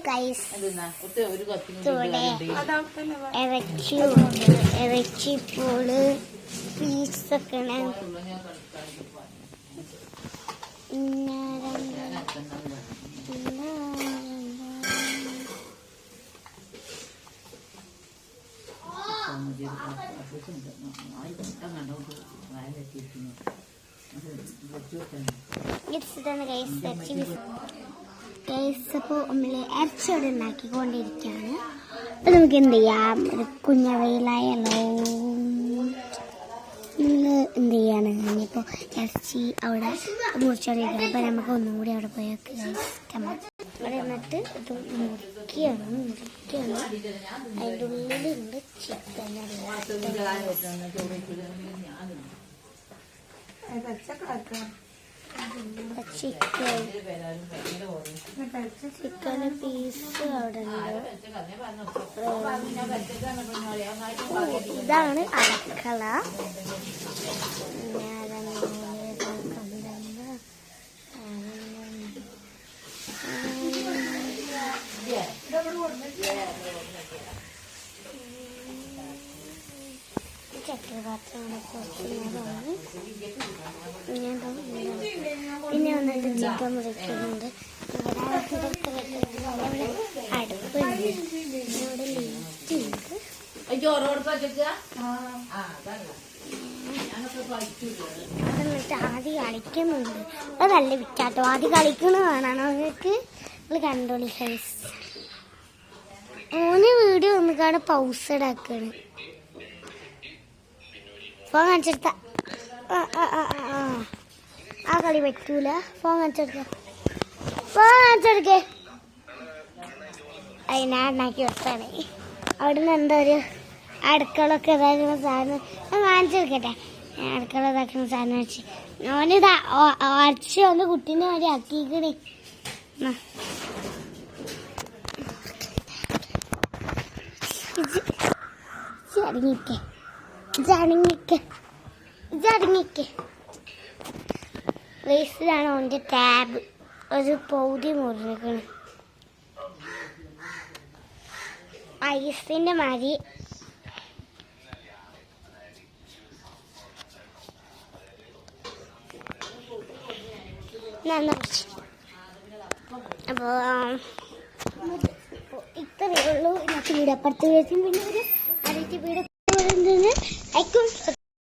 Guys ഇറച്ചിപ്പോള് പീസൊക്കെ അപ്പോൾ നമ്മൾ ഇറച്ചിയോടെ ഉണ്ടാക്കിക്കൊണ്ടിരിക്കുകയാണ്. അപ്പം നമുക്ക് എന്ത് ചെയ്യാം, ഒരു കുഞ്ഞവയിലായല്ലോ നമ്മൾ എന്ത് ചെയ്യാണ്, ഇനിയിപ്പോൾ ഇറച്ചി അവിടെ മുറിച്ചോണ്ടിരിക്കണം. അപ്പം നമുക്ക് ഒന്നും കൂടി അവിടെ പോയി അവിടെ എന്നിട്ട് ഇത് മുറിക്കുകയാണ്. അതിൻ്റെ ഉള്ളിലുണ്ട് ചിക്കൻ. ചിക്കൻ പീസ് അവിടെ ഉണ്ട്. ഇതാണ് അടുക്കള. ചക്രപാത്രമാണ് കുറച്ചുള്ളതാണ്. പിന്നെ വന്നിട്ട് ചിക്കൻ മുറിക്കുന്നുണ്ട്. അടുപ്പുണ്ട്, ഇവിടെ ലൈറ്റ് ഉണ്ട്. അതെന്നിട്ട് ആദ്യം കളിക്കുന്നുണ്ട്. അത് നല്ല വിറ്റാട്ടോ. ആദ്യം കളിക്കുന്നതാണ് അവർക്ക്. നിങ്ങൾ കണ്ടോളി ഗൈസ്. ഓന് വീഡിയോ ഒന്നുകാണ് പൗസ് ഇടാക്കാണ്. ഫോൺ കാണിച്ചെടുത്ത ആ കളി പറ്റൂല. ഫോൺ കാണിച്ചെടുക്കേ. അത് ഞാൻ ഉണ്ടാക്കി വെച്ചാണ്. അവിടുന്ന് എന്താ ഒരു അടുക്കളൊക്കെ ഇതാക്കുന്ന സാധനം ഞാൻ കാണിച്ചെടുക്കട്ടെ. ഞാൻ അടുക്കള ഇതാക്കുന്ന സാധനം വെച്ച് ഓനിതാ അരച്ച് ഒന്ന് കുട്ടീനെ വരെ ആക്കിക്കണേ. ഇതടങ്ങിക്കേ. വേസ്റ്റിലാണ് ഓൻ്റെ ടാബ്. ഒരു പൗതി മുറിഞ്ഞിരിക്കണം. ഐസിൻ്റെ മാതിരി അപ്പോൾ ഇത്രയേ ഉള്ളൂ. ഇന്നത്തെ വീട് അപ്പുറത്ത് വെച്ചും പിന്നെ ഒരു അരട്ടി വീട്